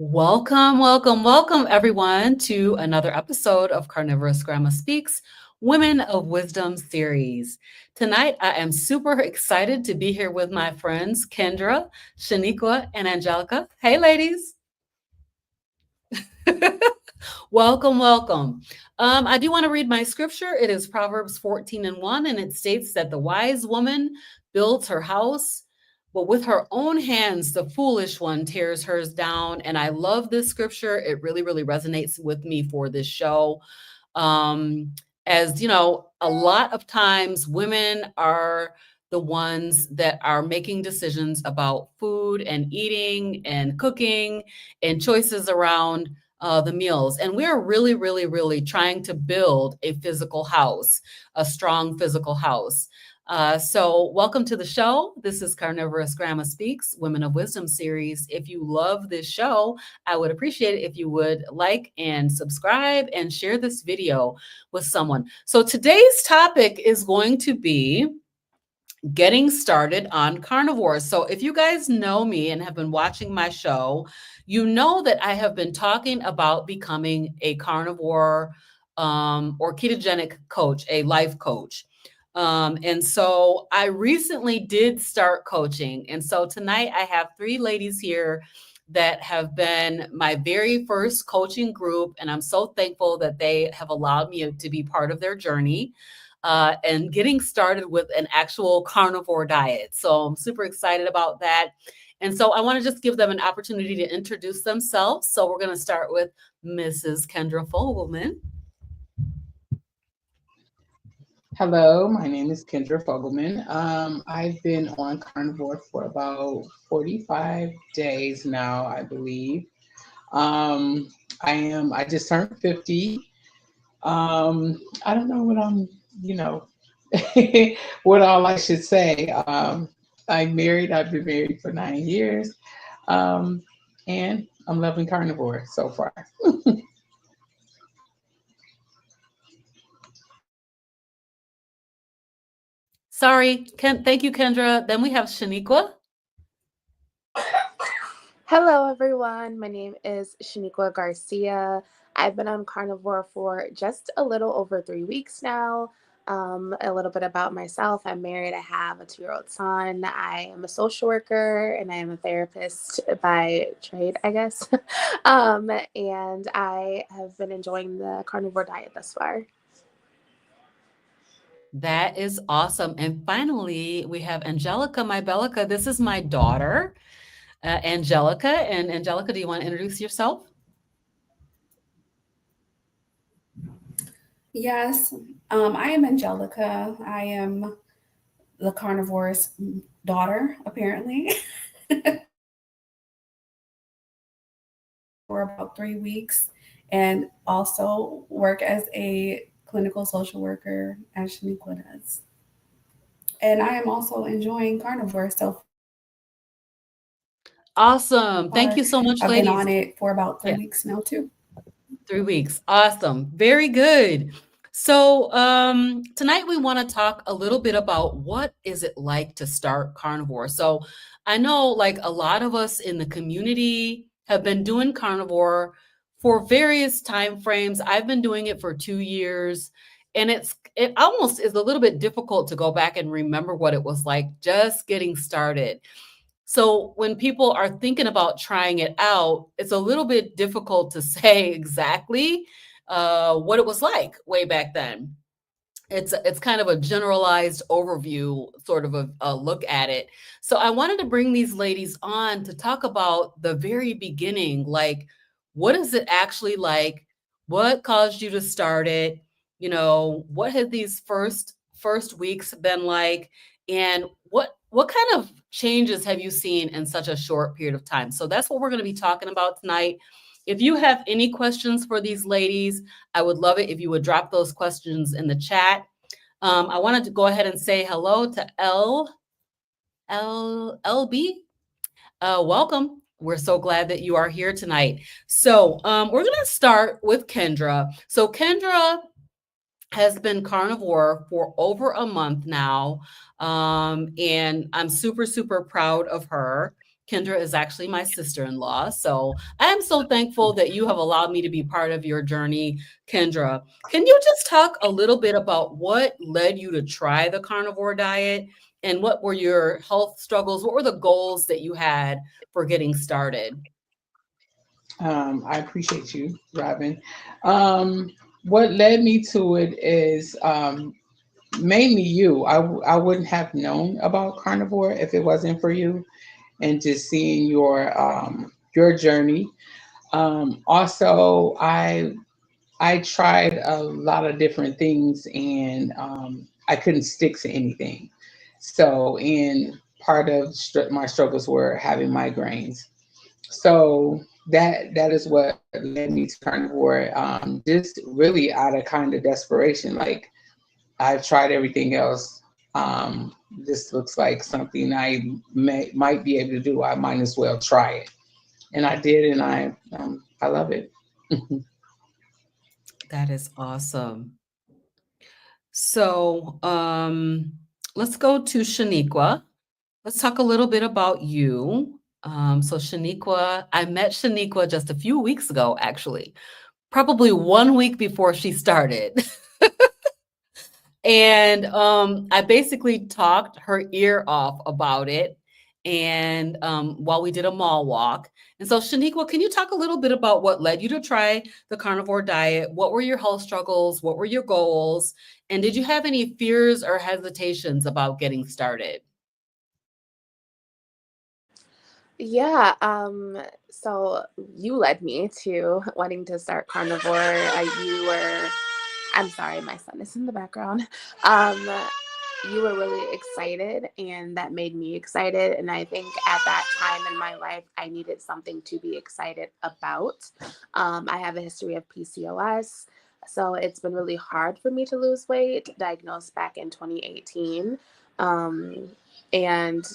Welcome, everyone, to another episode of CarnivorousGrama Speaks, Women of Wisdom series. Tonight, I am super excited to be here with my friends, Kendra, Shaniqua, and Angelica. Hey, ladies. Welcome. I do want to read my scripture. It is Proverbs 14:1, and it states that the wise woman builds her house, but with her own hands, the foolish one tears hers down. And I love this scripture. It really resonates with me for this show. As you know, a lot of times women are the ones that are making decisions about food and eating and cooking and choices around the meals. And we're really trying to build a physical house, a strong physical house. So welcome to the show. This is CarnivorousGrama Speaks, Women of Wisdom series. If you love this show, I would appreciate it if you would like and subscribe and share this video with someone. So today's topic is going to be getting started on carnivores. So if you guys know me and have been watching my show, you know that I have been talking about becoming a carnivore or ketogenic coach, a life coach. And so I recently did start coaching. And so tonight I have three ladies here that have been my very first coaching group. And I'm so thankful that they have allowed me to be part of their journey and getting started with an actual carnivore diet. So I'm super excited about that. And so I want to just give them an opportunity to introduce themselves. So we're going to start with Mrs. Kendra Fogelman. Hello, my name is Kendra Fogelman. I've been on Carnivore for about 45 days now, I believe. I just turned 50. I don't know what what all I should say. I've been married for 9 years. Um, and I'm loving Carnivore so far. Sorry, thank you, Kendra. Then we have Shaniqua. Hello, everyone. My name is Shaniqua Garcia. I've been on Carnivore for just a little over 3 weeks now. A little bit about myself. I'm married. I have a 2-year-old son. I am a social worker and I am a therapist by trade, I guess. And I have been enjoying the carnivore diet thus far. That is awesome. And finally, we have Angelica, my Bellica. This is my daughter, Angelica. And Angelica, do you want to introduce yourself? Yes, I am Angelica. I am the Carnivore's daughter, apparently, for about 3 weeks, and also work as a clinical social worker, as Shaniqua does. And I am also enjoying Carnivore so Awesome. Thank far. you so much, I've been ladies. on it for about 3 Yeah, weeks now, too. 3 weeks. Awesome. Very good. So tonight we want to talk a little bit about what is it like to start carnivore. So I know like a lot of us in the community have been doing carnivore for various time frames. I've been doing it for 2 years, and it almost is a little bit difficult to go back and remember what it was like just getting started. So when people are thinking about trying it out, it's a little bit difficult to say exactly what it was like way back then. It's kind of a generalized overview, sort of a look at it. So I wanted to bring these ladies on to talk about the very beginning, like what is it actually like? What caused you to start it? You know, what have these first weeks been like? And what kind of changes have you seen in such a short period of time? So that's what we're going to be talking about tonight. If you have any questions for these ladies, I would love it if you would drop those questions in the chat. I wanted to go ahead and say hello to LB. Welcome. We're so glad that you are here tonight. So we're going to start with Kendra. So Kendra has been carnivore for over a month now. And I'm super proud of her. Kendra is actually my sister-in-law. So I am so thankful that you have allowed me to be part of your journey, Kendra. Can you just talk a little bit about what led you to try the carnivore diet and what were your health struggles? What were the goals that you had for getting started? I appreciate you, Robin. What led me to it is mainly you. I wouldn't have known about carnivore if it wasn't for you, and just seeing your journey. Also, I tried a lot of different things, and I couldn't stick to anything. So, and part of my struggles were having migraines. So that is what led me to carnivore. Just really out of kind of desperation. Like, I've tried everything else. This looks like something might be able to do. I might as well try it, and I did, and I love it. That is awesome. So let's go to Shaniqua. Let's talk a little bit about you. So Shaniqua, I met Shaniqua just a few weeks ago, actually, probably 1 week before she started. And I basically talked her ear off about it. And while we did a mall walk. And so, Shaniqua, can you talk a little bit about what led you to try the carnivore diet? What were your health struggles? What were your goals? And did you have any fears or hesitations about getting started? Yeah, so you led me to wanting to start carnivore. I'm sorry, my son is in the background. Um, you were really excited, and that made me excited. And I think at that time in my life, I needed something to be excited about. I have a history of PCOS, so it's been really hard for me to lose weight, diagnosed back in 2018. And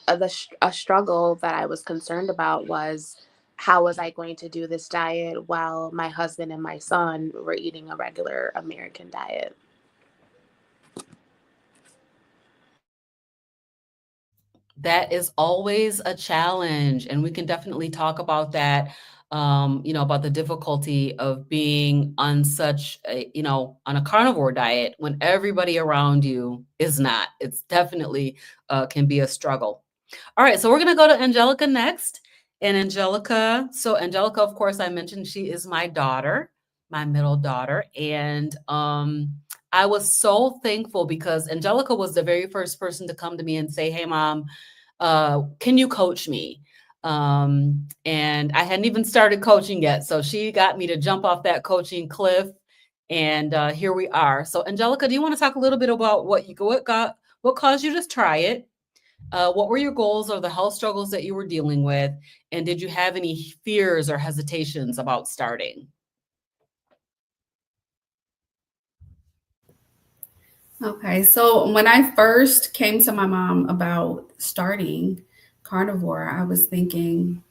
a struggle that I was concerned about was how was I going to do this diet while my husband and my son were eating a regular American diet? That is always a challenge, and we can definitely talk about that, about the difficulty of being on on a carnivore diet when everybody around you is not. It's definitely can be a struggle. All right, so we're gonna go to Angelica next. And Angelica, of course, I mentioned she is my daughter, my middle daughter. And I was so thankful because Angelica was the very first person to come to me and say, "Hey, mom, can you coach me?" And I hadn't even started coaching yet. So she got me to jump off that coaching cliff. And here we are. So Angelica, do you want to talk a little bit about what caused you to try it? What were your goals or the health struggles that you were dealing with? And did you have any fears or hesitations about starting? Okay, so when I first came to my mom about starting carnivore, I was thinking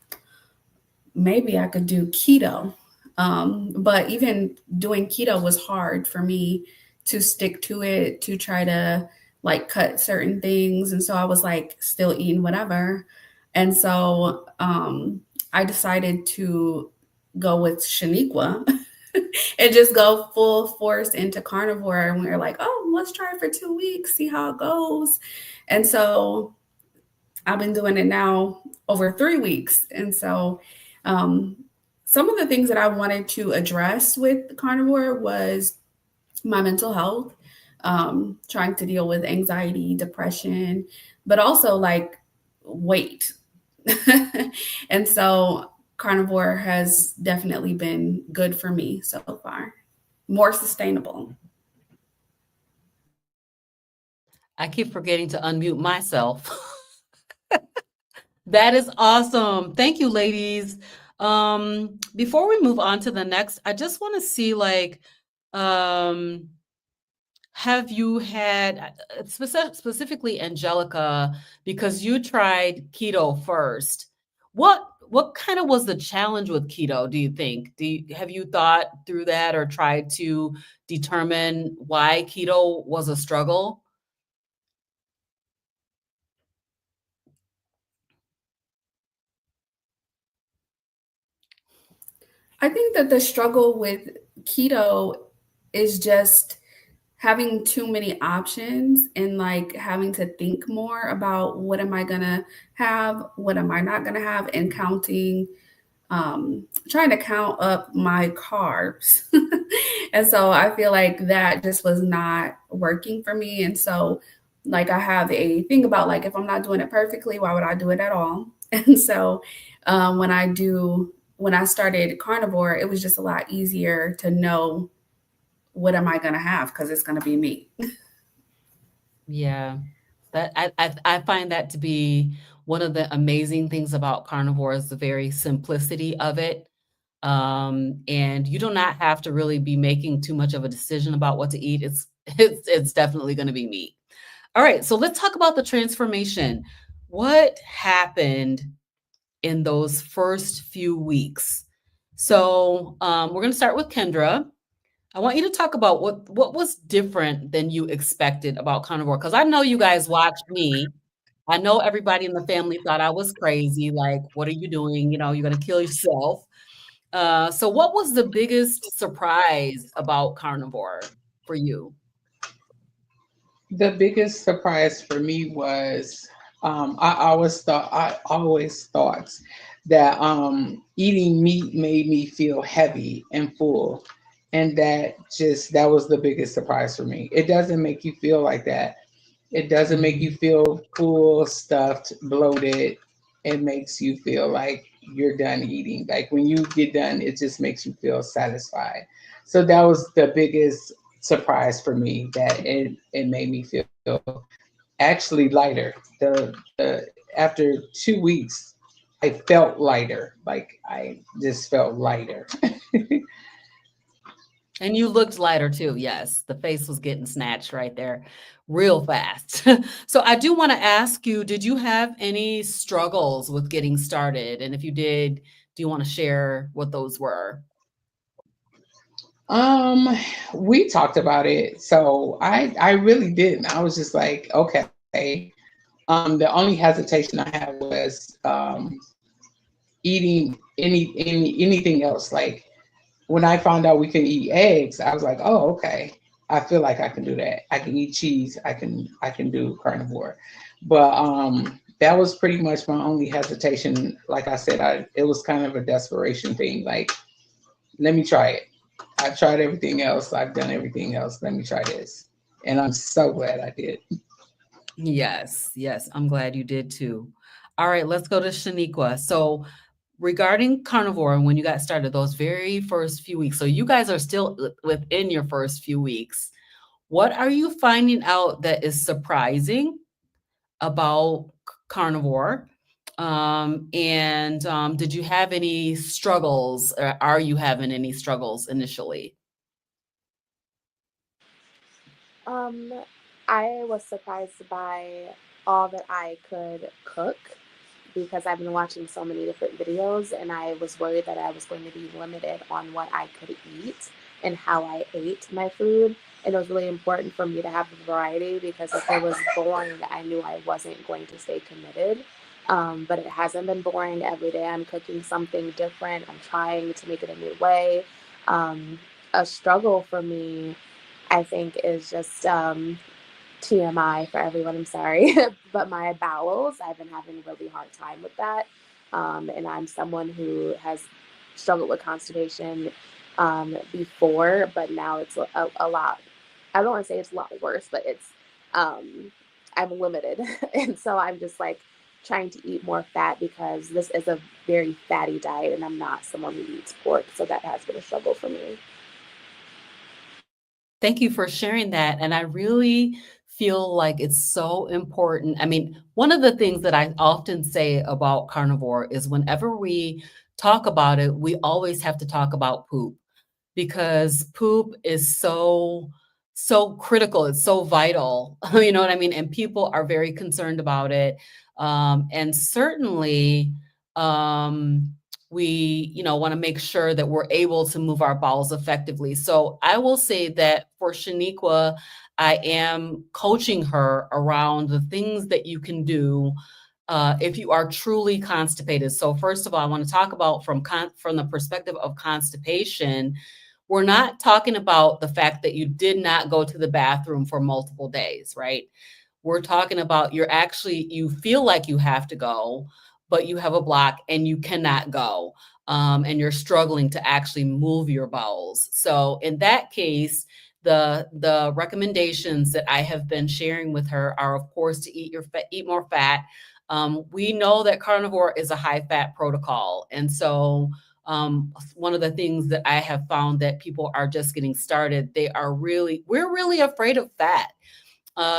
maybe I could do keto. But even doing keto was hard for me to stick to it, to try to like cut certain things. And so I was like still eating whatever. And so I decided to go with Shaniqua and just go full force into carnivore. And we were like, oh, let's try it for 2 weeks, see how it goes. And so I've been doing it now over 3 weeks. And so some of the things that I wanted to address with carnivore was my mental health, trying to deal with anxiety, depression, but also like weight. And so carnivore has definitely been good for me so far, more sustainable. I keep forgetting to unmute myself. That is awesome. Thank you, ladies. Before we move on to the next, I just want to see um, have you had specifically Angelica, because you tried keto first. What kind of was the challenge with keto, do you think? Have you thought through that or tried to determine why keto was a struggle? I think that the struggle with keto is just having too many options and like having to think more about what am I gonna have, what am I not gonna have, and trying to count up my carbs. And so I feel like that just was not working for me. And so, like, I have a thing about like, if I'm not doing it perfectly, why would I do it at all? And so, when I started carnivore, it was just a lot easier to know what am I going to have because it's going to be me. Yeah, that I find that to be one of the amazing things about carnivore is the very simplicity of it. And you do not have to really be making too much of a decision about what to eat. It's definitely going to be meat. All right, so let's talk about the transformation. What happened in those first few weeks? So we're going to start with Kendra. I want you to talk about what was different than you expected about carnivore, because I know you guys watched me. I know everybody in the family thought I was crazy. Like, what are you doing? You know, you're going to kill yourself. So what was the biggest surprise about carnivore for you? The biggest surprise for me was I always thought that eating meat made me feel heavy and full, and that was the biggest surprise for me. It doesn't make you feel like that. It doesn't make you Mhm. feel full, stuffed, bloated. It makes you feel like you're done eating. Like when you get done, it just makes you feel satisfied. So that was the biggest surprise for me, that it made me feel actually lighter. The After 2 weeks, I felt lighter. Like I just felt lighter. And you looked lighter too. Yes, the face was getting snatched right there real fast. So I do want to ask you, did you have any struggles with getting started? And if you did, do you want to share what those were? Um, we talked about it, so I really didn't. I was just like, okay. The only hesitation I had was eating anything else. Like when I found out we could eat eggs, I was like, oh, okay. I feel like I can do that. I can eat cheese. I can do carnivore. But that was pretty much my only hesitation. Like I said, it was kind of a desperation thing. Like, let me try it. I've tried everything else. I've done everything else. Let me try this. And I'm so glad I did. Yes, yes, I'm glad you did too. All right, let's go to Shaniqua. So regarding carnivore, when you got started, those very first few weeks, so you guys are still within your first few weeks. What are you finding out that is surprising about carnivore? And did you have any struggles, or are you having any struggles initially? Um, I was surprised by all that I could cook because I've been watching so many different videos and I was worried that I was going to be limited on what I could eat and how I ate my food. And it was really important for me to have a variety because if it was boring, I knew I wasn't going to stay committed. But it hasn't been boring. Every day I'm cooking something different. I'm trying to make it a new way. Um, a struggle for me, I think, is just TMI for everyone. I'm sorry, but my bowels, I've been having a really hard time with that. And I'm someone who has struggled with constipation before, but now it's a lot. I don't want to say it's a lot worse, but um, I'm limited. And so I'm just like trying to eat more fat because this is a very fatty diet and I'm not someone who eats pork. So that has been a struggle for me. Thank you for sharing that. And I really feel like it's so important. I mean, one of the things that I often say about carnivore is whenever we talk about it, we always have to talk about poop because poop is so critical. It's so vital. You know what I mean? And people are very concerned about it. And certainly, we want to make sure that we're able to move our bowels effectively. So I will say that for Shaniqua, I am coaching her around the things that you can do if you are truly constipated. So first of all, I want to talk about from the perspective of constipation. We're not talking about the fact that you did not go to the bathroom for multiple days, right? We're talking about you feel like you have to go, but you have a block and you cannot go. And you're struggling to actually move your bowels. So in that case, the recommendations that I have been sharing with her are, of course, to eat more fat. We know that carnivore is a high fat protocol. And so one of the things that I have found that people are just getting started, we're really afraid of fat.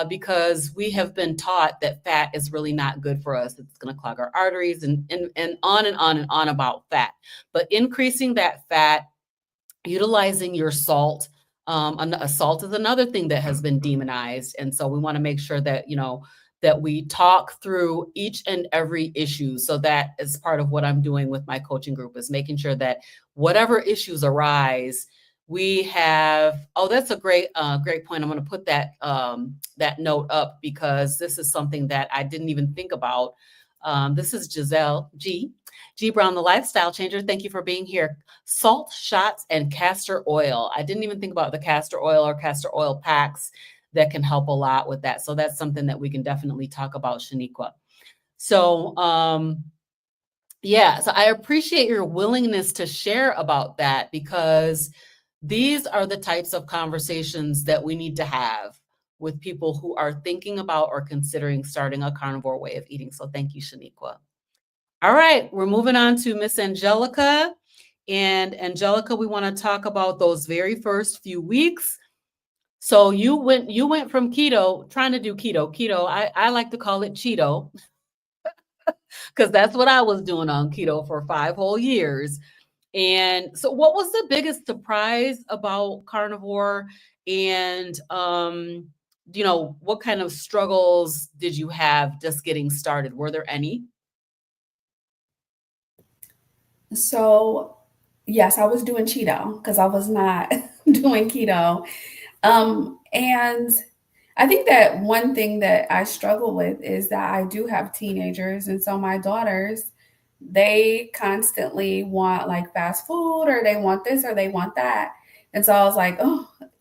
Because we have been taught that fat is really not good for us. It's going to clog our arteries and on and on and on about fat. But increasing that fat, utilizing your salt. Salt is another thing that has been demonized. And so we want to make sure that, that we talk through each and every issue. So that is part of what I'm doing with my coaching group, is making sure that whatever issues arise, we have, that's a great point. I'm going to put that note up, because this is something that I didn't even think about. This is Giselle G Brown, the lifestyle changer. Thank you for being here. Salt shots and castor oil. I didn't even think about the castor oil or castor oil packs that can help a lot with that. So that's something that we can definitely talk about, Shaniqua. So, so I appreciate your willingness to share about that, because these are the types of conversations that we need to have with people who are thinking about or considering starting a carnivore way of eating. So thank you, Shaniqua. All right, we're moving on to Miss Angelica. And Angelica, we want to talk about those very first few weeks. So you went from keto, trying to do keto. I like to call it Cheeto, because that's what I was doing on keto for 5 whole years. And so what was the biggest surprise about carnivore? And, what kind of struggles did you have just getting started? Were there any? So, yes, I was doing Cheeto because I was not doing keto. And I think that one thing that I struggle with is that I do have teenagers. And so my daughters, they constantly want like fast food, or they want this or they want that. And so I was like,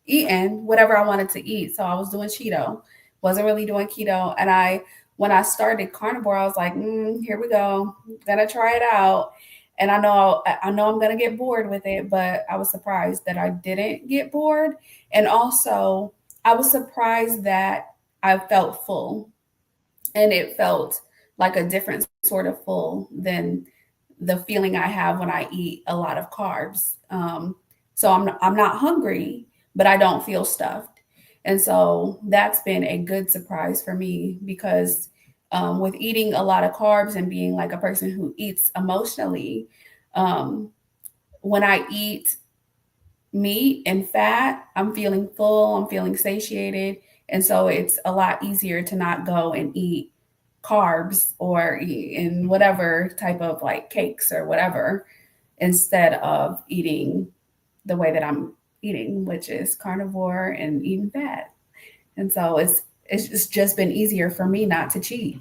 eating whatever I wanted to eat. So I was doing Cheeto, wasn't really doing keto. And when I started carnivore, I was like, here we go, gonna try it out. And I know I'm gonna get bored with it, but I was surprised that I didn't get bored. And also I was surprised that I felt full, and it felt like a different sort of full than the feeling I have when I eat a lot of carbs. So I'm not hungry, but I don't feel stuffed. And so that's been a good surprise for me, because with eating a lot of carbs and being like a person who eats emotionally, when I eat meat and fat, I'm feeling full, I'm feeling satiated. And so it's a lot easier to not go and eat carbs or in whatever type of like cakes or whatever, instead of eating the way that I'm eating, which is carnivore and eating fat. And so it's just been easier for me not to cheat,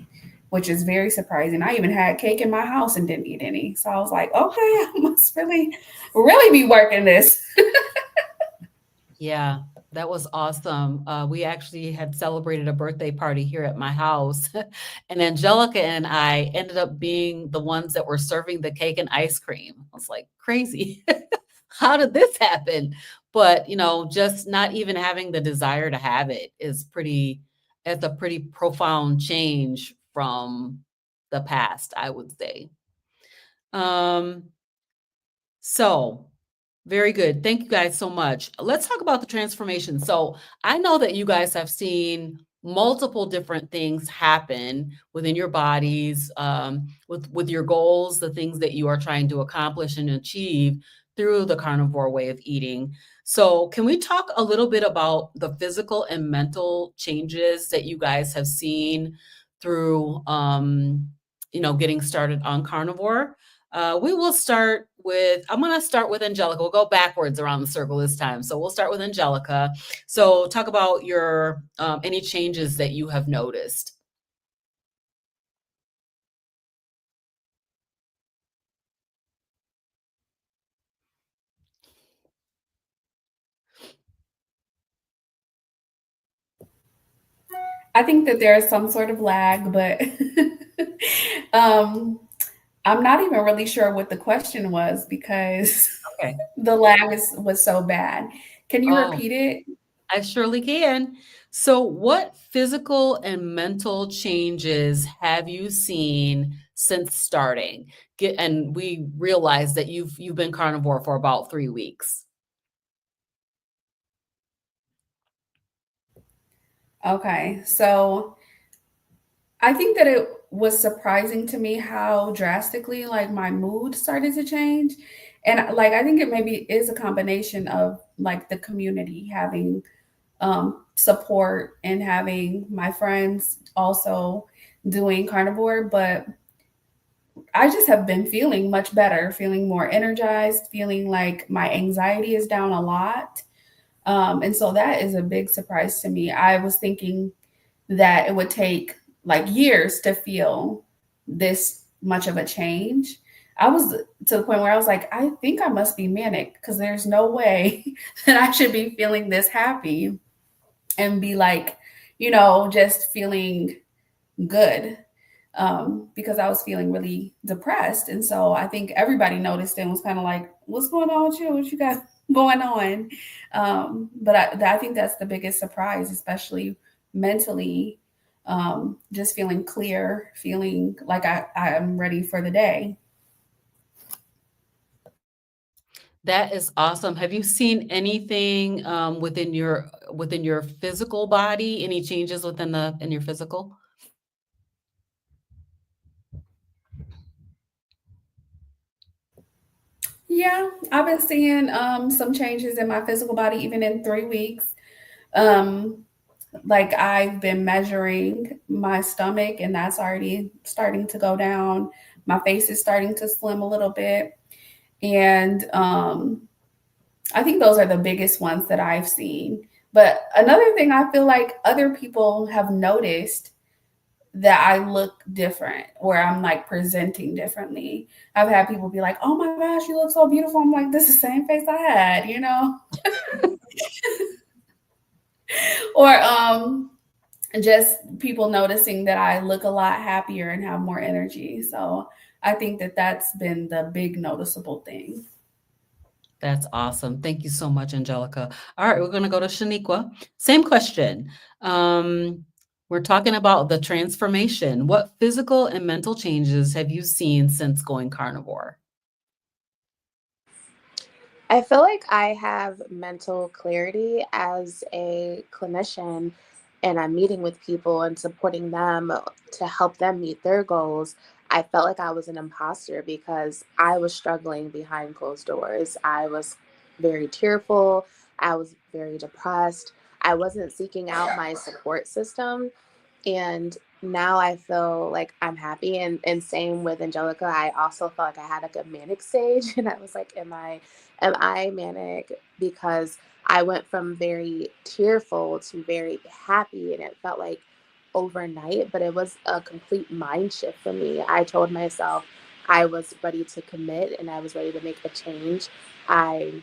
which is very surprising. I even had cake in my house and didn't eat any. So I was like, okay, I must really be working this. Yeah, that was awesome. We actually had celebrated a birthday party here at my house, and Angelica and I ended up being the ones that were serving the cake and ice cream. I was like, crazy. How did this happen? But, just not even having the desire to have it's a pretty profound change from the past, I would say. So very good. Thank you guys so much. Let's talk about the transformation. So I know that you guys have seen multiple different things happen within your bodies, with your goals, the things that you are trying to accomplish and achieve through the carnivore way of eating. So can we talk a little bit about the physical and mental changes that you guys have seen through, getting started on carnivore? I'm going to start with Angelica. We'll go backwards around the circle this time. So we'll start with Angelica. So talk about your, any changes that you have noticed. I think that there is some sort of lag, but um, I'm not even really sure what the question was because Okay. the lag was so bad. Can you Oh, repeat it? I surely can. So, what physical and mental changes have you seen since starting? And we realized that you've been carnivore for about 3 weeks. Okay, so I think that it was surprising to me how drastically like my mood started to change. And like I think it maybe is a combination of like the community having support and having my friends also doing carnivore, but I just have been feeling much better, feeling more energized, feeling like my anxiety is down a lot. And so that is a big surprise to me. I was thinking that it would take like years to feel this much of a change. I was to the point where I was like, I think I must be manic because there's no way that I should be feeling this happy and be like, just feeling good because I was feeling really depressed. And so I think everybody noticed and was kind of like, what's going on with you? What you got going on? But I think that's the biggest surprise, especially mentally, just feeling clear, feeling like I'm ready for the day. That is awesome. Have you seen anything within your physical body? Any changes in your physical? Yeah, I've been seeing some changes in my physical body even in 3 weeks. Um, like I've been measuring my stomach and that's already starting to go down. My face is starting to slim a little bit. And I think those are the biggest ones that I've seen. But another thing I feel like other people have noticed that I look different or I'm like presenting differently. I've had people be like, oh my gosh, you look so beautiful. I'm like, this is the same face I had. Or just people noticing that I look a lot happier and have more energy. So I think that that's been the big noticeable thing. That's awesome. Thank you so much, Angelica. All right, we're going to go to Shaniqua. Same question. We're talking about the transformation. What physical and mental changes have you seen since going carnivore? I feel like I have mental clarity as a clinician and I'm meeting with people and supporting them to help them meet their goals. I felt like I was an imposter because I was struggling behind closed doors. I was very tearful. I was very depressed. I wasn't seeking out my support system. And now I feel like I'm happy. And same with Angelica. I also felt like I had like a manic stage. And I was like, am I manic? Because I went from very tearful to very happy, and it felt like overnight, but it was a complete mind shift for me. I told myself I was ready to commit and I was ready to make a change. I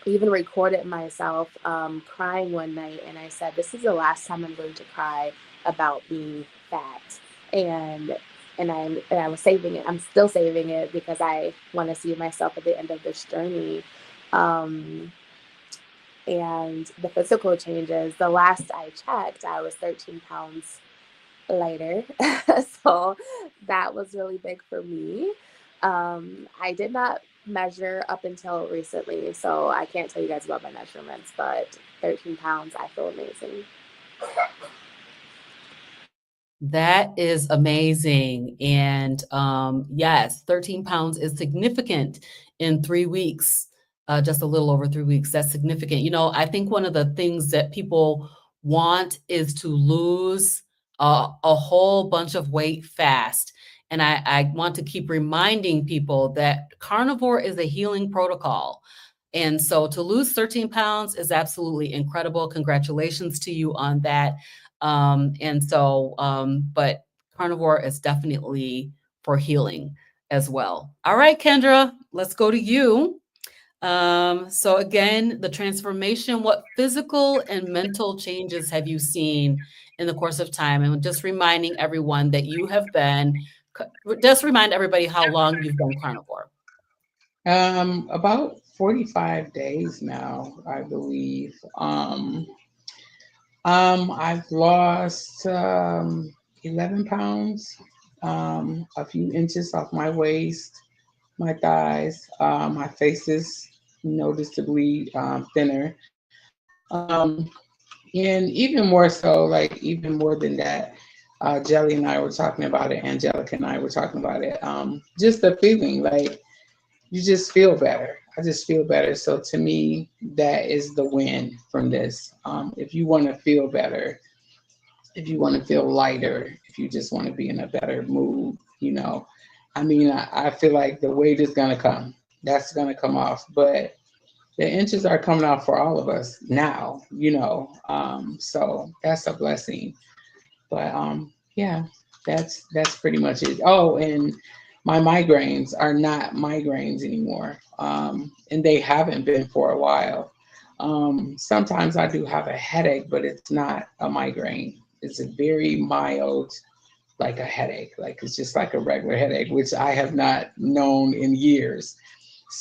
even recorded myself crying one night, and I said, this is the last time I'm going to cry about being fat. And I was saving it. I'm still saving it because I want to see myself at the end of this journey. Um, and the physical changes, the last I checked, I was 13 pounds lighter. So that was really big for me. I did not measure up until recently, so I can't tell you guys about my measurements, but 13 pounds, I feel amazing. That is amazing. And yes, 13 pounds is significant in 3 weeks, just a little over 3 weeks. That's significant. I think one of the things that people want is to lose a whole bunch of weight fast. And I want to keep reminding people that carnivore is a healing protocol. And so to lose 13 pounds is absolutely incredible. Congratulations to you on that. But carnivore is definitely for healing as well. All right, Kendra, let's go to you. So again, the transformation, what physical and mental changes have you seen in the course of time, and just reminding everyone that you have been, just remind everybody how long you've been carnivore. About 45 days now, I believe. I've lost 11 pounds, a few inches off my waist, my thighs. My face is noticeably thinner. And even more so, like even more than that, Jelly and I were talking about it, Angelica and I were talking about it. Just the feeling like you just feel better. I just feel better. So to me, that is the win from this. If you want to feel better, if you want to feel lighter, if you just want to be in a better mood, I mean, I feel like the weight is going to come. That's going to come off. But the inches are coming off for all of us now, so that's a blessing. But yeah, that's pretty much it. Oh, and my migraines are not migraines anymore, and they haven't been for a while. Sometimes I do have a headache, but it's not a migraine. It's a very mild, like a headache, like it's just like a regular headache, which I have not known in years.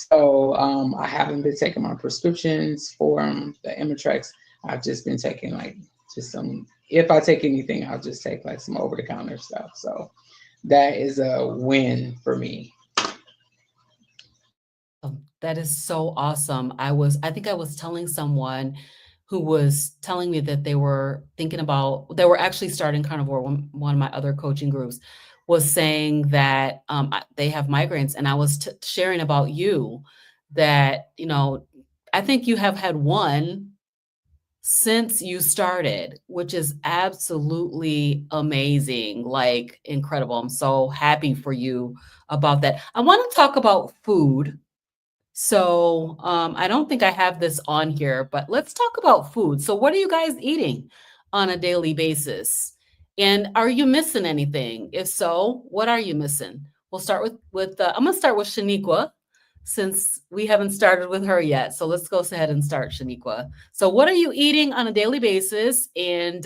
So I haven't been taking my prescriptions for the Imitrex. I've just been taking like just some, if I take anything, I'll just take like some over the counter stuff. So that is a win for me. That is so awesome. I think I was telling someone who was telling me that they were they were actually starting carnivore. One of my other coaching groups was saying that they have migraines, and I was sharing about you that, I think you have had one since you started, which is absolutely amazing, like incredible. I'm so happy for you about that. I want to talk about food. So I don't think I have this on here, but let's talk about food. So what are you guys eating on a daily basis? And are you missing anything? If so, what are you missing? We'll start with I'm gonna start with Shaniqua, since we haven't started with her yet. So let's go ahead and start, Shaniqua. So what are you eating on a daily basis, and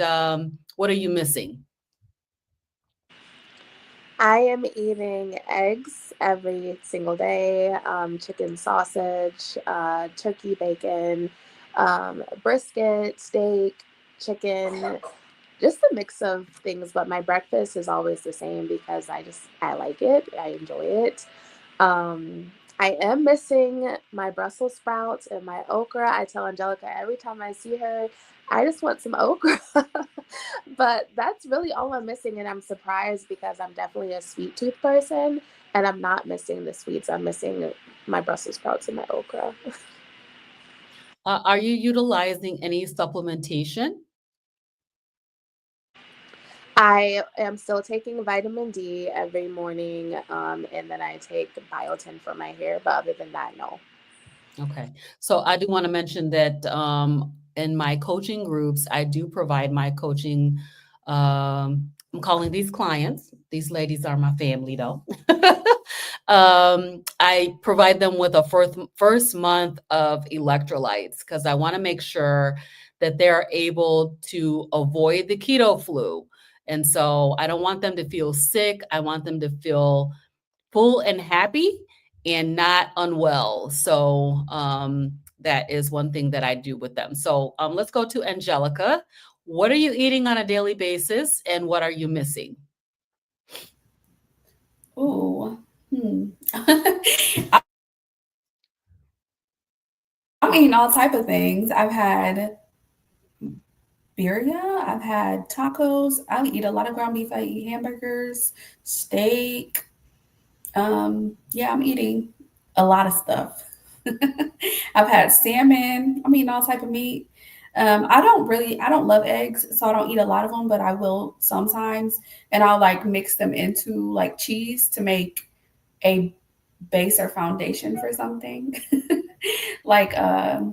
what are you missing? I am eating eggs every single day, chicken sausage, turkey bacon, brisket, steak, chicken, just a mix of things. But my breakfast is always the same because I like it. I enjoy it. I am missing my Brussels sprouts and my okra. I tell Angelica every time I see her, I just want some okra. But that's really all I'm missing. And I'm surprised because I'm definitely a sweet tooth person and I'm not missing the sweets. I'm missing my Brussels sprouts and my okra. Are you utilizing any supplementation? I am still taking vitamin D every morning, and then I take biotin for my hair. But other than that, no. Okay. So I do want to mention that in my coaching groups, I do provide my coaching. I'm calling these clients. These ladies are my family, though. I provide them with a first month of electrolytes because I want to make sure that they're able to avoid the keto flu. And so I don't want them to feel sick. I want them to feel full and happy and not unwell. So that is one thing that I do with them. So let's go to Angelica. What are you eating on a daily basis, and what are you missing? Oh, I'm eating all type of things. I've had birria. I've had tacos. I eat a lot of ground beef. I eat hamburgers, steak. Yeah, I'm eating a lot of stuff. I've had salmon. I'm eating all type of meat. I don't love eggs, so I don't eat a lot of them, but I will sometimes, and I'll like mix them into like cheese to make a base or foundation for something, like a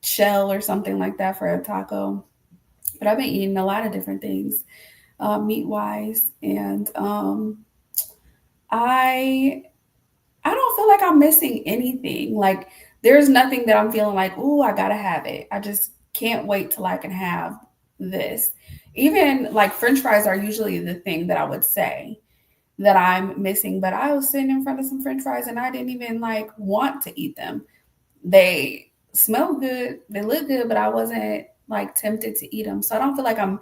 shell or something like that for a taco. But I've been eating a lot of different things, meat wise, and I I don't feel like I'm missing anything. Like there's nothing that I'm feeling like, oh, I gotta have it. I just can't wait till I can have this. Even like French fries are usually the thing that I would say that I'm missing. But I was sitting in front of some French fries and I didn't even like want to eat them. They smell good, they look good, but I wasn't like tempted to eat them. So I don't feel like I'm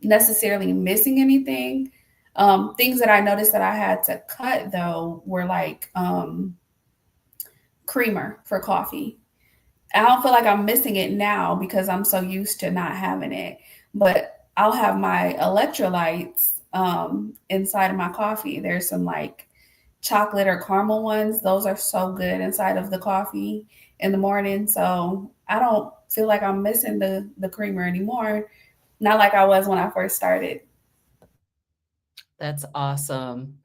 necessarily missing anything. Things that I noticed that I had to cut though were like creamer for coffee. I don't feel like I'm missing it now because I'm so used to not having it. But I'll have my electrolytes inside of my coffee. There's some like chocolate or caramel ones. Those are so good inside of the coffee in the morning. So I don't feel like I'm missing the creamer anymore. Not like I was when I first started. That's awesome.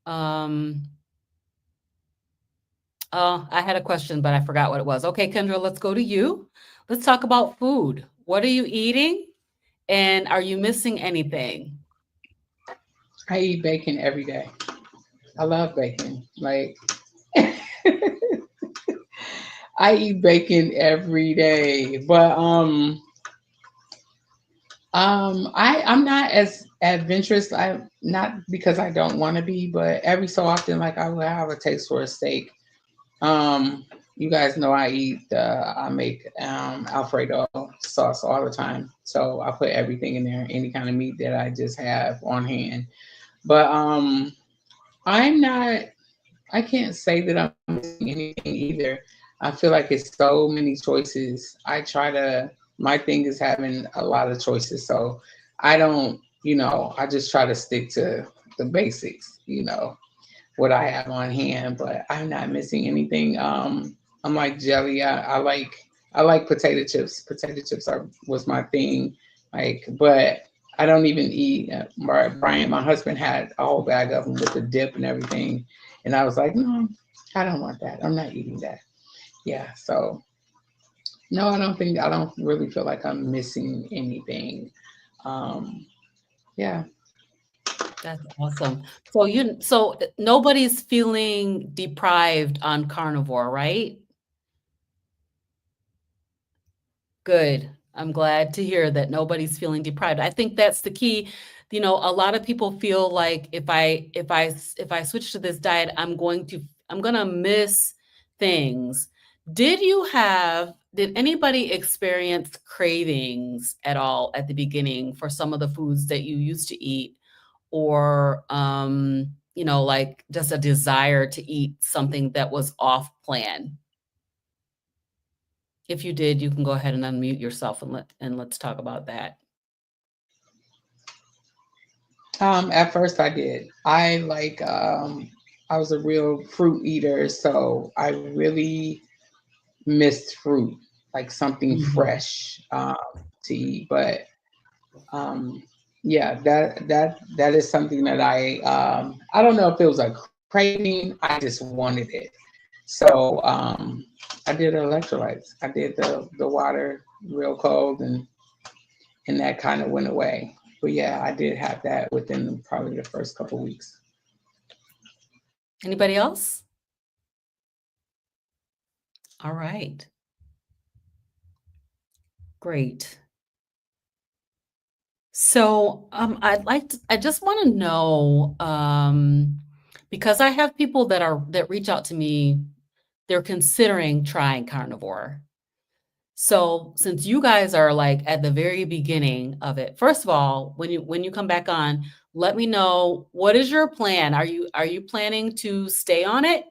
Um, oh, I had a question, but I forgot what it was. Okay, Kendra, let's go to you. Let's talk about food. What are you eating? And are you missing anything? I eat bacon every day. I love bacon. Like I eat bacon every day. But I'm not as adventurous. I not because I don't want to be, but every so often, like I will have a taste for a steak. You guys know I make Alfredo sauce all the time. So I put everything in there, any kind of meat that I just have on hand. But I'm not I can't say that I'm missing anything either. I feel like it's so many choices. My thing is having a lot of choices. So I don't, I just try to stick to the basics, what I have on hand, but I'm not missing anything. I'm like jelly. I like potato chips. Potato chips was my thing. Like, but I don't even eat. Brian, my husband had a whole bag of them with the dip and everything, and I was like, no, I don't want that. I'm not eating that. Yeah. So no, I don't really feel like I'm missing anything. Um, yeah. That's awesome. So nobody's feeling deprived on carnivore, right? Good. I'm glad to hear that nobody's feeling deprived. I think that's the key. A lot of people feel like if I switch to this diet, I'm going to miss things. Did anybody experience cravings at all at the beginning for some of the foods that you used to eat, or like just a desire to eat something that was off plan? If you did, you can go ahead and unmute yourself and let's talk about that. At first I did. I was a real fruit eater, so I really missed fruit, like something Mhm. fresh to eat. But um, yeah, that is something that I don't know if it was a craving. I just wanted it. So I did electrolytes. I did the water real cold, and that kind of went away. But yeah, I did have that within probably the first couple weeks. Anybody else? All right. Great. So I just want to know, because I have people that reach out to me, they're considering trying carnivore. So since you guys are like at the very beginning of it, first of all, when you come back on, let me know, what is your plan? Are you planning to stay on it?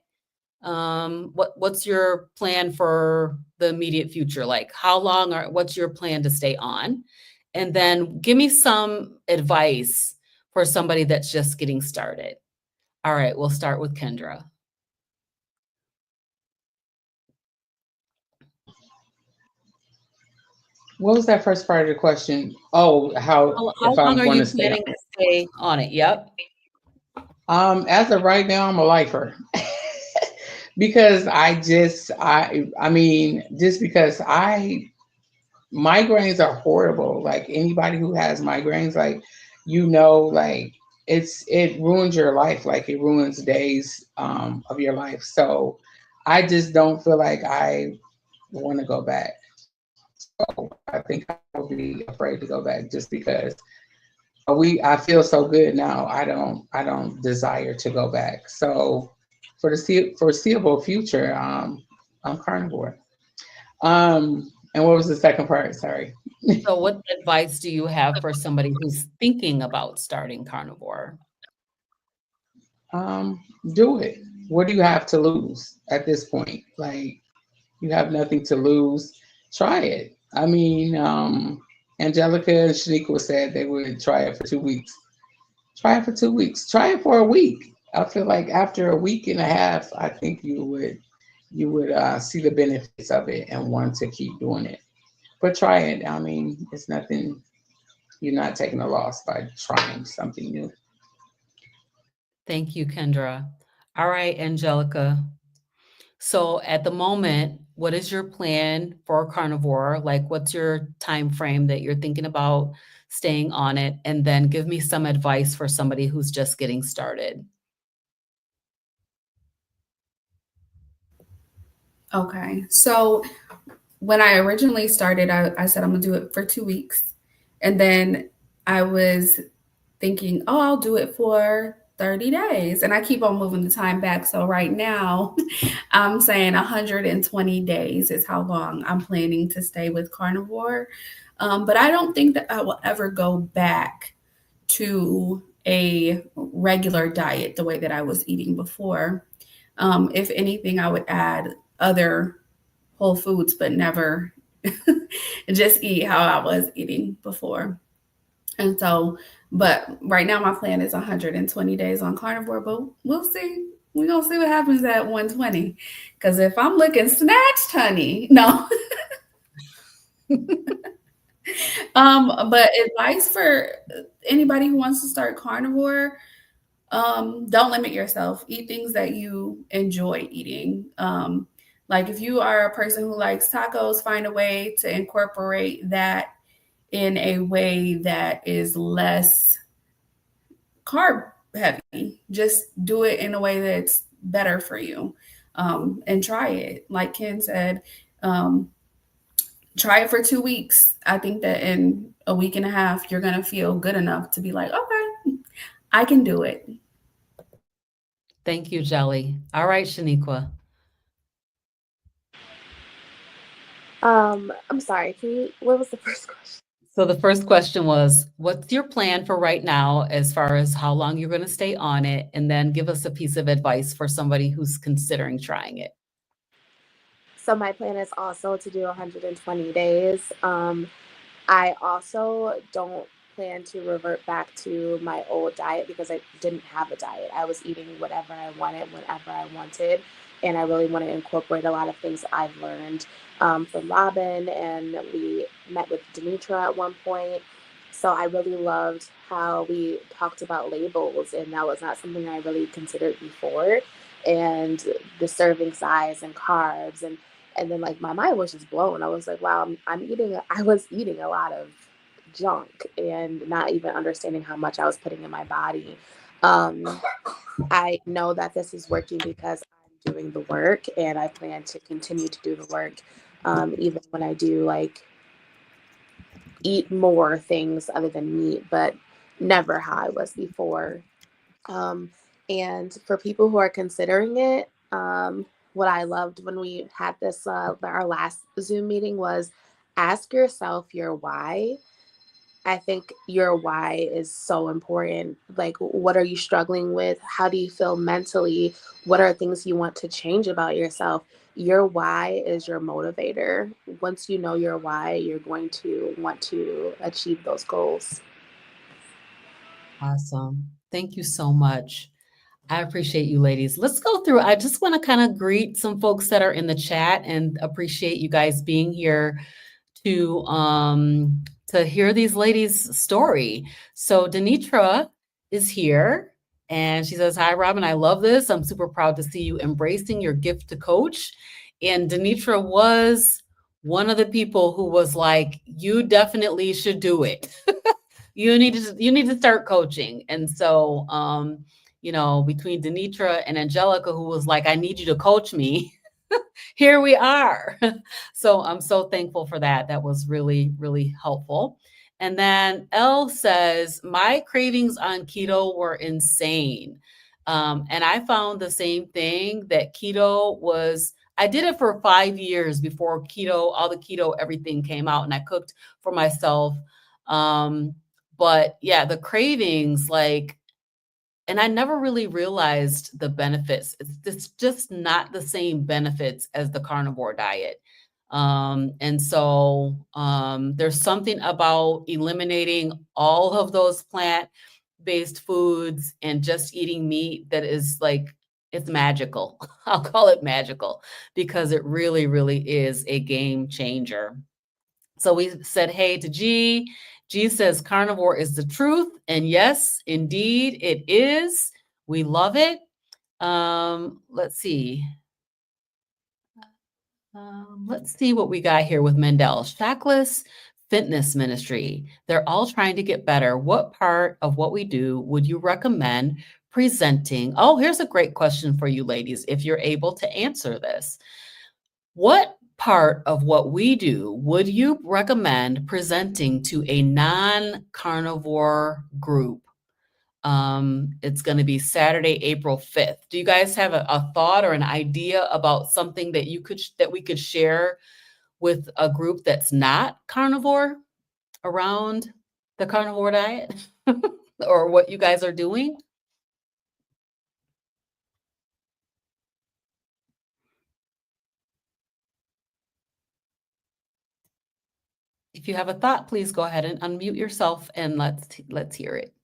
What's your plan for the immediate future? Like how long, or what's your plan to stay on? And then give me some advice for somebody that's just getting started. All right, we'll start with Kendra. What was that first part of the question? Oh, how How if I long are want you to stay planning on? to stay on it? Yep. As of right now, I'm a lifer. Because I mean, just because migraines are horrible. Like anybody who has migraines, like, like it ruins your life. Like it ruins days of your life. So I just don't feel like I want to go back. So I think I will be afraid to go back just because. I feel so good now. I don't desire to go back. So for the foreseeable future, I'm carnivore. And what was the second part? Sorry. So what advice do you have for somebody who's thinking about starting carnivore? Do it. What do you have to lose at this point? Like, you have nothing to lose. Try it. I mean, Angelica and Shaniqua said they would try it for 2 weeks. Try it for 2 weeks. Try it for a week. I feel like after a week and a half, I think you would see the benefits of it and want to keep doing it. But try it. I mean, it's nothing. You're not taking a loss by trying something new. Thank you, Kendra. All right, Angelica. So at the moment, what is your plan for carnivore? Like, what's your time frame that you're thinking about staying on it? And then give me some advice for somebody who's just getting started. Okay. So when I originally started, I said I'm gonna do it for 2 weeks. And then I was thinking, oh, I'll do it for 30 days. And I keep on moving the time back. So right now, I'm saying 120 days is how long I'm planning to stay with carnivore. But I don't think that I will ever go back to a regular diet the way that I was eating before. If anything, I would add other whole foods, but never just eat how I was eating before. And so, but right now my plan is 120 days on carnivore, but we'll see. We're going to see what happens at 120. Because if I'm looking snatched, honey, no. But advice for anybody who wants to start carnivore, don't limit yourself. Eat things that you enjoy eating. Like if you are a person who likes tacos, find a way to incorporate that in a way that is less carb heavy. Just do it in a way that's better for you, and try it. Like Ken said, try it for 2 weeks. I think that in a week and a half, you're going to feel good enough to be like, okay, I can do it. Thank you, Jelly. All right, Shaniqua. I'm sorry. What was the first question? So the first question was, what's your plan for right now as far as how long you're going to stay on it? And then give us a piece of advice for somebody who's considering trying it. So my plan is also to do 120 days. I also don't plan to revert back to my old diet because I didn't have a diet. I was eating whatever I wanted, whenever I wanted. And I really want to incorporate a lot of things I've learned from Robin. And we met with Demetra at one point. So I really loved how we talked about labels, and that was not something I really considered before. And the serving size and carbs, and then like my mind was just blown. I was like, wow, I was eating a lot of junk and not even understanding how much I was putting in my body. I know that this is working because I'm doing the work, and I plan to continue to do the work, even when I do like eat more things other than meat, but never how I was before. Um, and for people who are considering it, what I loved when we had this, our last Zoom meeting was ask yourself your why. I think your why is so important. Like, what are you struggling with? How do you feel mentally? What are things you want to change about yourself? Your why is your motivator. Once you know your why, you're going to want to achieve those goals. Awesome. Thank you so much. I appreciate you ladies. Let's go through. I just want to kind of greet some folks that are in the chat and appreciate you guys being here to hear these ladies' story. So Denitra is here and she says, "Hi Robin, I love this. I'm super proud to see you embracing your gift to coach." And Denitra was one of the people who was like, "You definitely should do it." You need to start coaching. And so between Denitra and Angelica, who was like, "I need you to coach me," here we are. So I'm so thankful for that. That was really, really helpful. And then L says, my cravings on keto were insane. And I found the same thing, that keto was, I did it for 5 years before keto, all the keto, everything came out, and I cooked for myself. But yeah, the cravings, like, and I never really realized the benefits. It's just not the same benefits as the carnivore diet. And so there's something about eliminating all of those plant-based foods and just eating meat that is like, it's magical. I'll call it magical, because it really, really is a game changer. So we said hey to G. G says carnivore is the truth. And yes, indeed, it is. We love it. Let's see. Let's see what we got here with Mendel. Shackless Fitness Ministry. They're all trying to get better. What part of what we do would you recommend presenting? Oh, here's a great question for you ladies, if you're able to answer this. What part of what we do would you recommend presenting to a non-carnivore group? It's going to be Saturday, April 5th. Do you guys have a thought or an idea about something that that we could share with a group that's not carnivore around the carnivore diet or what you guys are doing? If you have a thought, please go ahead and unmute yourself and let's hear it.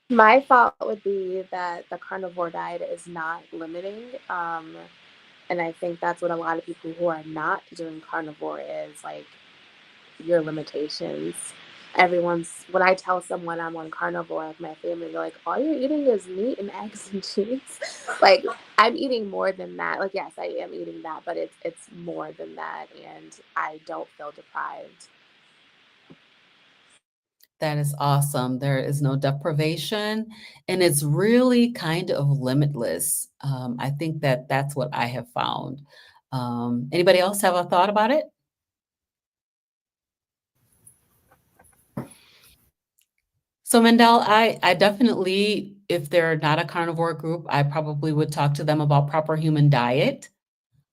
My thought would be that the carnivore diet is not limiting. And I think that's what a lot of people who are not doing carnivore is, like, your limitations. When I tell someone I'm on carnivore, like my family, they're like, all you're eating is meat and eggs and cheese. Like, I'm eating more than that. Like, yes, I am eating that, but it's more than that. And I don't feel deprived. That is awesome. There is no deprivation, and it's really kind of limitless. I think that that's what I have found. Anybody else have a thought about it? So Mendel, I definitely, if they're not a carnivore group, I probably would talk to them about proper human diet.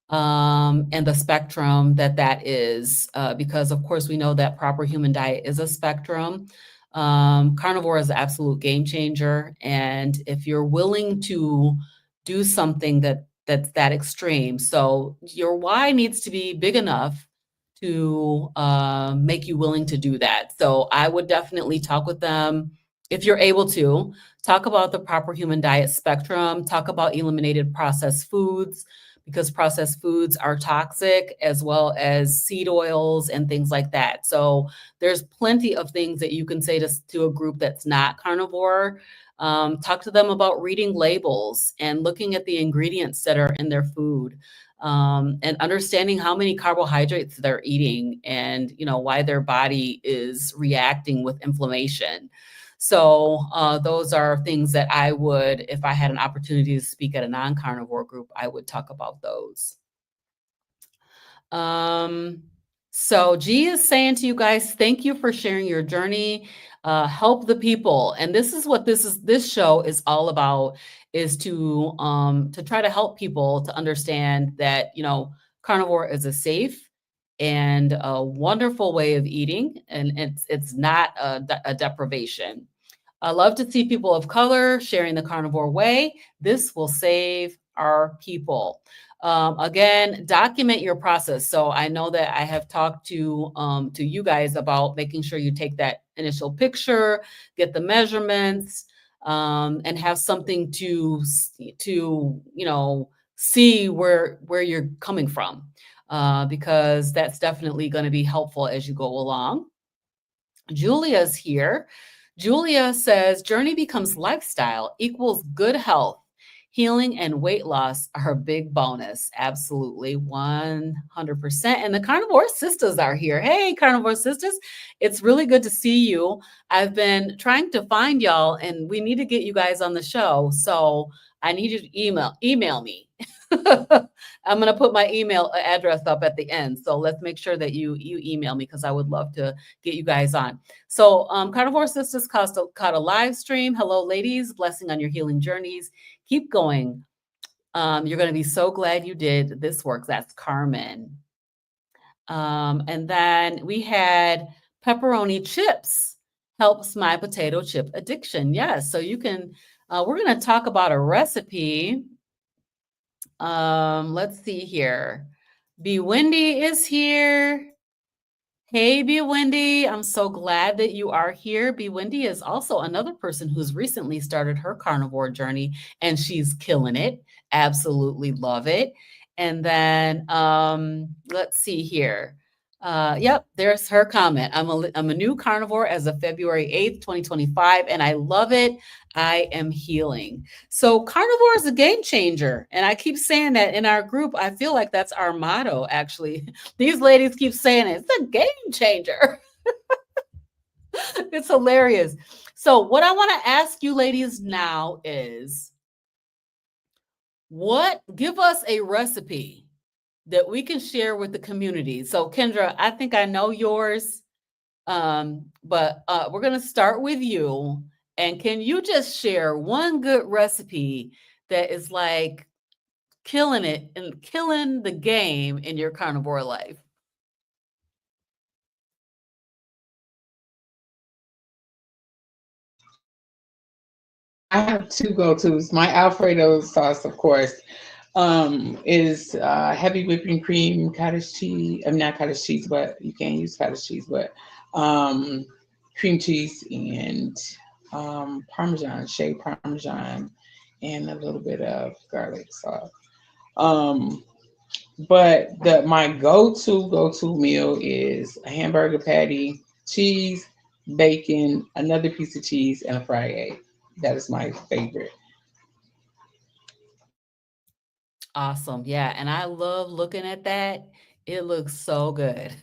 And the spectrum that is, because of course we know that proper human diet is a spectrum. Carnivore is an absolute game changer. And if you're willing to do something that's that extreme, so your why needs to be big enough to make you willing to do that. So I would definitely talk with them, if you're able to, talk about the proper human diet spectrum, talk about eliminated processed foods, because processed foods are toxic, as well as seed oils and things like that. So there's plenty of things that you can say to a group that's not carnivore. Talk to them about reading labels and looking at the ingredients that are in their food, and understanding how many carbohydrates they're eating, and why their body is reacting with inflammation. So those are things that I would, if I had an opportunity to speak at a non-carnivore group, I would talk about those. So G is saying to you guys, thank you for sharing your journey. Help the people. And this is what this show is all about, is to try to help people to understand that, carnivore is a safe and a wonderful way of eating, and it's not a deprivation. I love to see people of color sharing the carnivore way. This will save our people. Again, document your process. So I know that I have talked to you guys about making sure you take that initial picture, get the measurements, and have something to see where you're coming from, because that's definitely going to be helpful as you go along. Julia's here. Julia says, journey becomes lifestyle equals good health. Healing and weight loss are a big bonus. Absolutely, 100%. And the Carnivore Sisters are here. Hey, Carnivore Sisters, it's really good to see you. I've been trying to find y'all, and we need to get you guys on the show. So I need you to email me I'm going to put my email address up at the end. So let's make sure that you email me because I would love to get you guys on. So Carnivore Sisters caught a live stream. Hello, ladies. Blessing on your healing journeys. Keep going. You're going to be so glad you did this work. That's Carmen. And then we had pepperoni chips helps my potato chip addiction. Yes. So you can, we're going to talk about a recipe. Let's see here. Be Wendy is here. Hey, Be Wendy. I'm so glad that you are here. Be Wendy is also another person who's recently started her carnivore journey and she's killing it. Absolutely love it. And then let's see here. Yep, there's her comment. I'm a new carnivore as of February 8th, 2025, and I love it. I am healing. So carnivore is a game changer. And I keep saying that in our group. I feel like that's our motto, actually. These ladies keep saying it. It's a game changer. It's hilarious. So what I want to ask you ladies now is, give us a recipe that we can share with the community. So Kendra, I think I know yours, but we're going to start with you. And can you just share one good recipe that is like killing it and killing the game in your carnivore life? I have two go-tos. My Alfredo sauce, of course, is heavy whipping cream, cottage cheese. I'm not cottage cheese, but you can use cottage cheese, but cream cheese and Parmesan, shaved Parmesan, and a little bit of garlic sauce. But my go-to meal is a hamburger patty, cheese, bacon, another piece of cheese, and a fried egg. That is my favorite. Awesome. Yeah. And I love looking at that. It looks so good.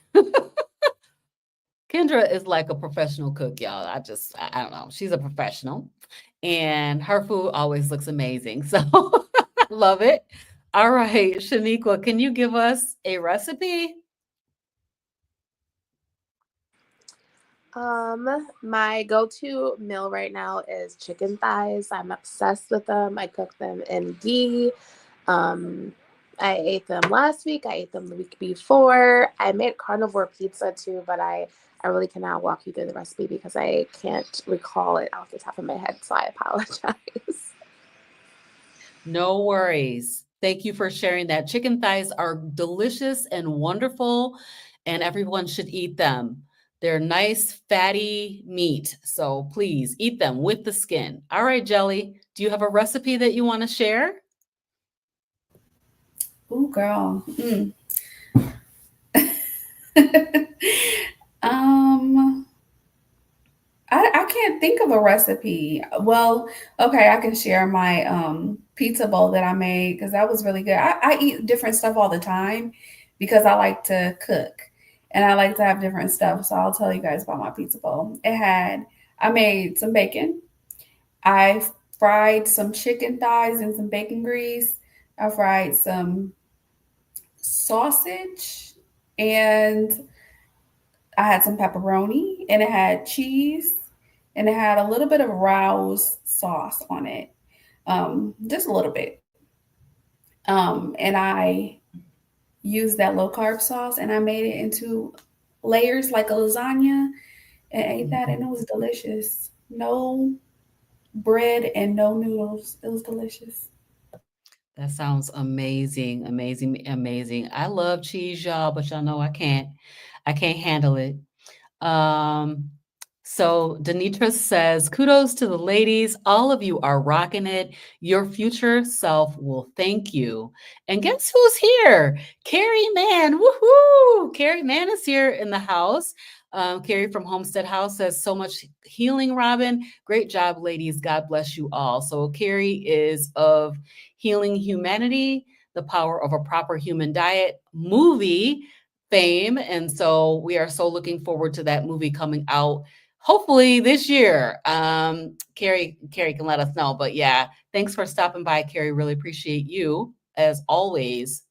Kendra is like a professional cook, y'all. I don't know. She's a professional and her food always looks amazing. So I love it. All right, Shaniqua, can you give us a recipe? My go-to meal right now is chicken thighs. I'm obsessed with them. I cook them in ghee. I ate them last week. I ate them the week before. I made carnivore pizza too, but I really cannot walk you through the recipe because I can't recall it off the top of my head, so I apologize. No worries. Thank you for sharing that. Chicken thighs are delicious and wonderful, and everyone should eat them. They're nice, fatty meat. So please eat them with the skin. All right, Jelly, do you have a recipe that you want to share? Ooh, girl. I can't think of a recipe. Well, okay, I can share my pizza bowl that I made because that was really good. I eat different stuff all the time because I like to cook and I like to have different stuff. So I'll tell you guys about my pizza bowl. I made some bacon. I fried some chicken thighs in some bacon grease. I fried some sausage and I had some pepperoni and it had cheese and it had a little bit of Rouse sauce on it, just a little bit. And I used that low carb sauce and I made it into layers like a lasagna and ate that and it was delicious. No bread and no noodles. It was delicious. That sounds amazing, amazing, amazing. I love cheese, y'all, but y'all know I can't handle it. Um, so Denitra says, kudos to the ladies. All of you are rocking it. Your future self will thank you. And guess who's here? Carrie Mann. Woohoo! Carrie Mann is here in the house. Carrie from Homestead House says, so much healing, Robin. Great job, ladies. God bless you all. So Carrie is of Healing Humanity, The Power of a Proper Human Diet movie fame. And so we are so looking forward to that movie coming out hopefully this year. Carrie can let us know. But yeah, thanks for stopping by, Carrie. Really appreciate you as always.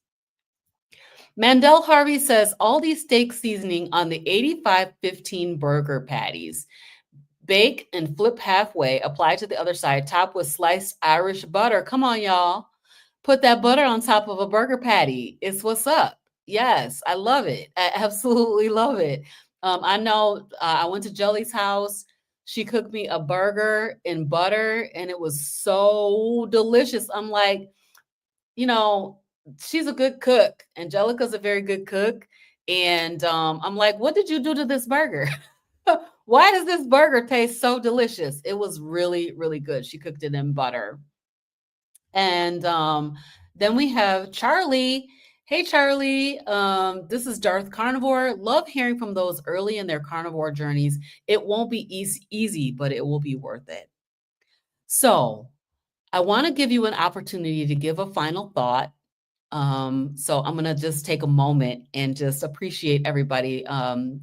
Mandel Harvey says, all these steak seasoning on the 85-15 burger patties. Bake and flip halfway, apply to the other side, top with sliced Irish butter. Come on, y'all. Put that butter on top of a burger patty. It's what's up. Yes, I love it. I absolutely love it. I know I went to Jelly's house. She cooked me a burger in butter, and it was so delicious. I'm like, you know, she's a good cook. Angelica's a very good cook. And I'm like, what did you do to this burger? Why does this burger taste so delicious? It was really, really good. She cooked it in butter. And then we have Charlie. Hey, Charlie. This is Darth Carnivore. Love hearing from those early in their carnivore journeys. It won't be easy, but it will be worth it. So I want to give you an opportunity to give a final thought. So I'm going to just take a moment and just appreciate everybody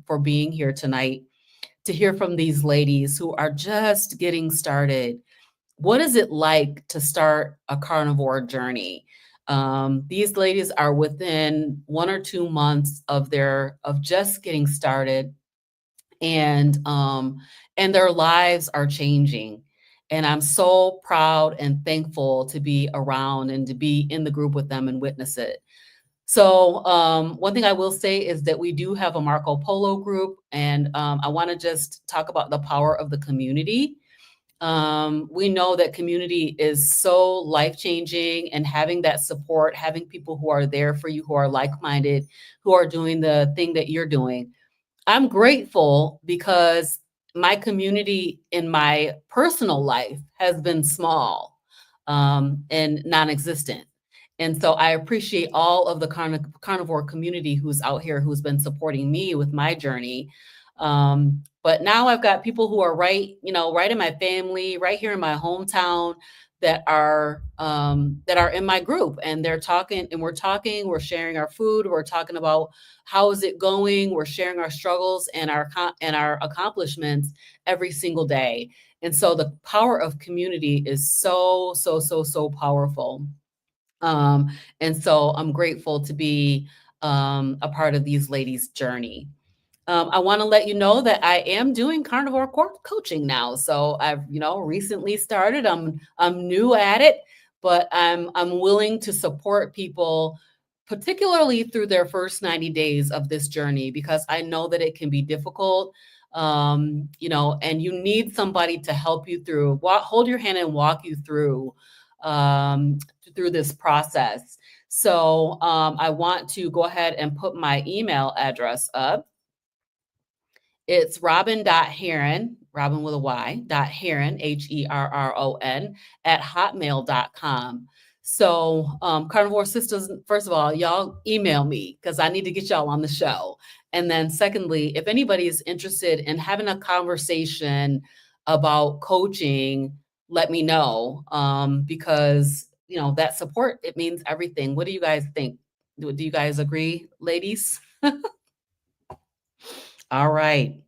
for being here tonight to hear from these ladies who are just getting started. What is it like to start a carnivore journey? These ladies are within 1 or 2 months of just getting started, and their lives are changing. And I'm so proud and thankful to be around and to be in the group with them and witness it. So one thing I will say is that we do have a Marco Polo group, and I want to just talk about the power of the community. We know that community is so life-changing, and having that support, having people who are there for you, who are like-minded, who are doing the thing that you're doing. I'm grateful because my community in my personal life has been small and non-existent. And so I appreciate all of the carnivore community who's out here, who's been supporting me with my journey. But now I've got people who are right in my family, right here in my hometown, that are in my group, and they're talking, and we're sharing our food, we're talking about how is it going, we're sharing our struggles and our accomplishments every single day. And so the power of community is so powerful. And so I'm grateful to be a part of these ladies' journey. I want to let you know that I am doing carnivore coaching now. So I've, recently started. I'm new at it, but I'm willing to support people, particularly through their first 90 days of this journey, because I know that it can be difficult. And you need somebody to help you through, hold your hand and walk you through this process. So I want to go ahead and put my email address up. It's Robin.Herron, Robin with a Y, .Herron, HERRON, @hotmail.com. So Carnivore Sisters, first of all, y'all email me because I need to get y'all on the show. And then secondly, if anybody is interested in having a conversation about coaching, let me know, because, that support, it means everything. What do you guys think? Do you guys agree, ladies? All right.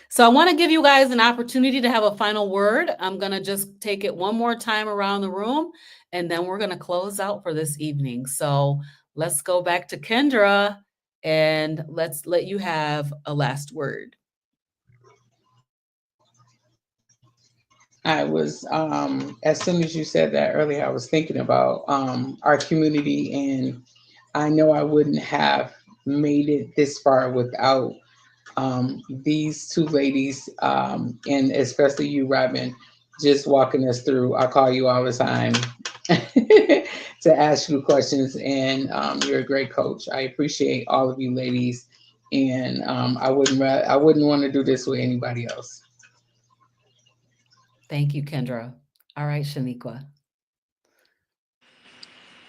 So I want to give you guys an opportunity to have a final word. I'm going to just take it one more time around the room, and then we're going to close out for this evening. So let's go back to Kendra, and let's let you have a last word. I was, as soon as you said that earlier, I was thinking about our community, and I know I wouldn't have made it this far without these two ladies, and especially you, Robin, just walking us through. I call you all the time to ask you questions, and you're a great coach. I appreciate all of you ladies, and I wouldn't want to do this with anybody else. Thank you, Kendra. All right, Shaniqua.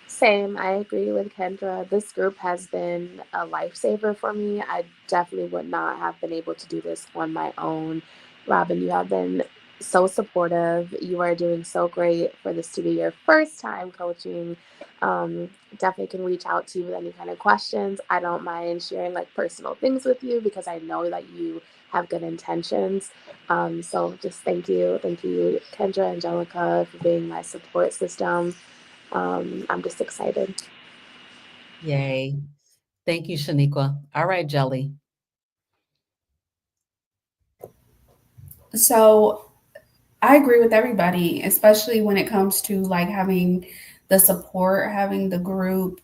Same. I agree with Kendra. This group has been a lifesaver for me. I definitely would not have been able to do this on my own. Robin, you have been so supportive. You are doing so great for this to be your first time coaching. Definitely can reach out to you with any kind of questions. I don't mind sharing personal things with you because I know that you have good intentions. So just thank you. Thank you, Kendra, Angelica, for being my support system. I'm just excited. Yay. Thank you, Shaniqua. All right, Jelly. So I agree with everybody, especially when it comes to like having the support, having the group,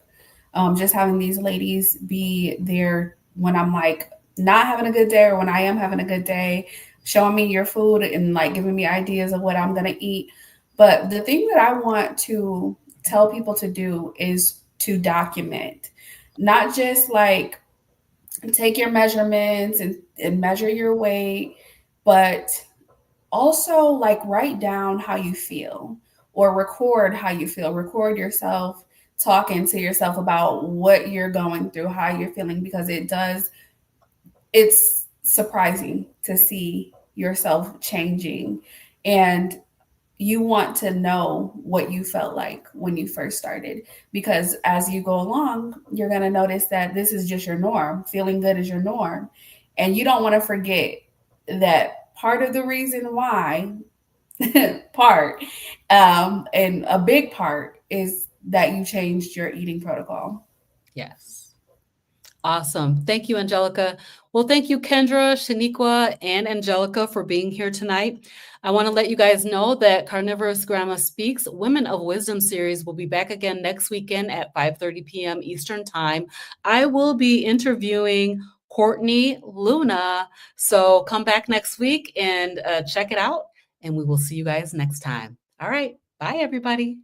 just having these ladies be there when I'm like not having a good day or when I am having a good day, showing me your food and like giving me ideas of what I'm going to eat. But the thing that I want to tell people to do is to document, not just like take your measurements and measure your weight, but also like write down how you feel or record how you feel. Record yourself talking to yourself about what you're going through, how you're feeling, because it's surprising to see yourself changing. And you want to know what you felt like when you first started, because as you go along, you're going to notice that this is just your norm. Feeling good is your norm. And you don't want to forget that part of the reason why part and a big part is that you changed your eating protocol. Yes. Awesome. Thank you, Angelica. Well, thank you, Kendra, Shaniqua, and Angelica for being here tonight. I want to let you guys know that CarnivorousGrama Speaks Women of Wisdom series will be back again next weekend at 5:30 p.m. Eastern Time. I will be interviewing Courtney Luna. So come back next week and check it out, and we will see you guys next time. All right. Bye, everybody.